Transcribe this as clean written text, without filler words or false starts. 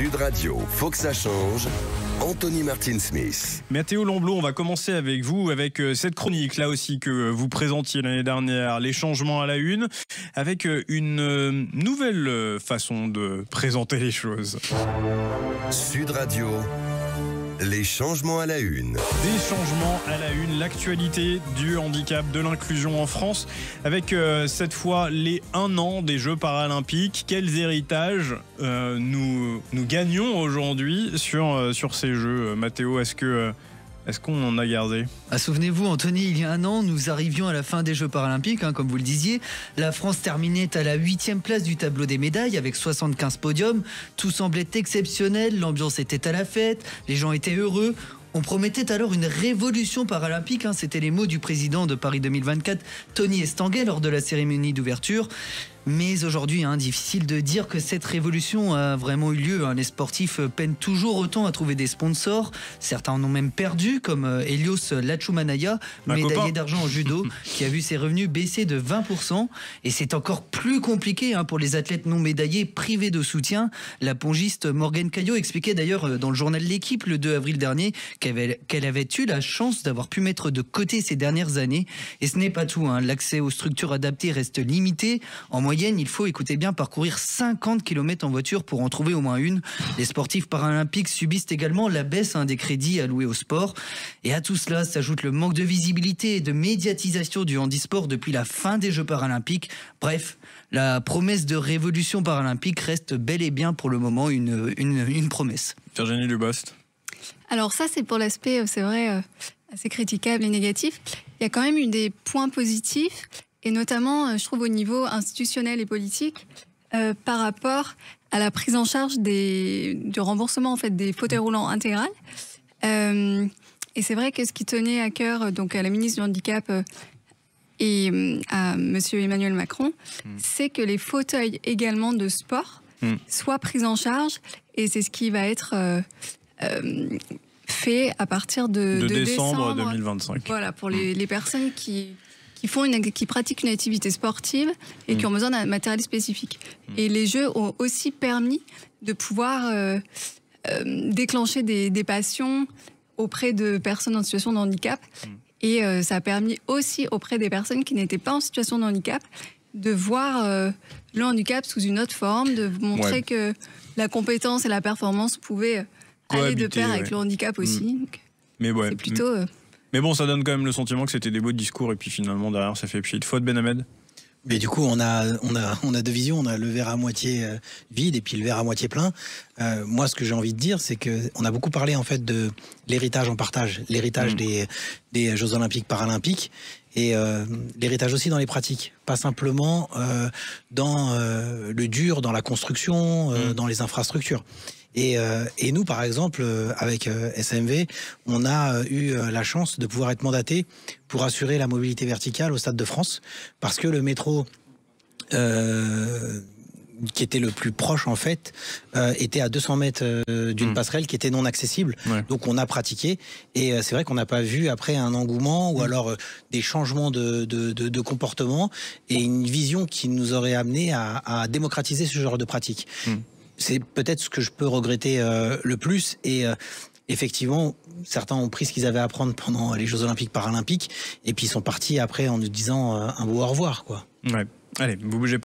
Sud Radio, faut que ça change. Anthony Martin-Smith. Mathéo Lamblot, on va commencer avec vous, avec cette chronique là aussi que vous présentiez l'année dernière, les changements à la une, avec une nouvelle façon de présenter les choses. Sud Radio, les changements à la une. Des changements à la une, l'actualité du handicap, de l'inclusion en France, avec cette fois les 1 an des Jeux paralympiques. Quels héritages nous gagnons aujourd'hui sur ces Jeux, Mathéo, est-ce qu'on en a gardé ? Souvenez-vous, Anthony, il y a 1 an, nous arrivions à la fin des Jeux paralympiques, comme vous le disiez. La France terminait à la 8e place du tableau des médailles avec 75 podiums. Tout semblait exceptionnel, l'ambiance était à la fête, les gens étaient heureux. On promettait alors une révolution paralympique, c'était les mots du président de Paris 2024, Tony Estanguet, lors de la cérémonie d'ouverture. Mais aujourd'hui, difficile de dire que cette révolution a vraiment eu lieu. Les sportifs peinent toujours autant à trouver des sponsors. Certains en ont même perdu, comme Elios Lachumanaya, médaillé d'argent en judo, qui a vu ses revenus baisser de 20%. Et c'est encore plus compliqué pour les athlètes non médaillés privés de soutien. La pongiste Morgane Caillot expliquait d'ailleurs dans le journal L'Équipe le 2 avril dernier qu'elle avait eu la chance d'avoir pu mettre de côté ces dernières années. Et ce n'est pas tout. L'accès aux structures adaptées reste limité. En moyenne, il faut, écoutez bien, parcourir 50 km en voiture pour en trouver au moins une. Les sportifs paralympiques subissent également la baisse des crédits alloués au sport. Et à tout cela s'ajoute le manque de visibilité et de médiatisation du handisport depuis la fin des Jeux paralympiques. Bref, la promesse de révolution paralympique reste bel et bien pour le moment une promesse. Virginie Dubost. Alors ça, c'est pour l'aspect, c'est vrai, assez critiquable et négatif. Il y a quand même eu des points positifs, et notamment, je trouve, au niveau institutionnel et politique, par rapport à la prise en charge du remboursement des fauteuils roulants intégral. Et c'est vrai que ce qui tenait à cœur donc à la ministre du Handicap et à Monsieur Emmanuel Macron, c'est que les fauteuils également de sport soient pris en charge, et c'est ce qui va être fait à partir de décembre 2025. Voilà, pour les personnes qui pratiquent une activité sportive et qui ont besoin d'un matériel spécifique. Et les Jeux ont aussi permis de pouvoir déclencher des passions auprès de personnes en situation de handicap. Et ça a permis aussi auprès des personnes qui n'étaient pas en situation de handicap de voir le handicap sous une autre forme, de montrer que la compétence et la performance pouvaient aller de pair avec le handicap aussi. Donc, mais c'est plutôt... Mais bon, ça donne quand même le sentiment que c'était des beaux discours, et puis finalement derrière ça fait pchit. Faute Ben Hamed. Mais du coup, on a deux visions. On a le verre à moitié vide et puis le verre à moitié plein. Moi, ce que j'ai envie de dire, c'est que on a beaucoup parlé en fait de l'héritage en partage, l'héritage des Jeux Olympiques Paralympiques, et l'héritage aussi dans les pratiques, pas simplement dans le dur, dans la construction, dans les infrastructures. Et nous, par exemple, avec SAMV, on a eu la chance de pouvoir être mandaté pour assurer la mobilité verticale au Stade de France, parce que le métro qui était le plus proche en fait était à 200 mètres d'une passerelle qui était non accessible. Donc on a pratiqué, et c'est vrai qu'on n'a pas vu après un engouement ou alors des changements de comportement et une vision qui nous aurait amené à démocratiser ce genre de pratique. C'est peut-être ce que je peux regretter le plus, et effectivement, certains ont pris ce qu'ils avaient à prendre pendant les Jeux Olympiques Paralympiques, et puis ils sont partis après en nous disant un beau au revoir, quoi. Ouais. Allez, vous bougez pas.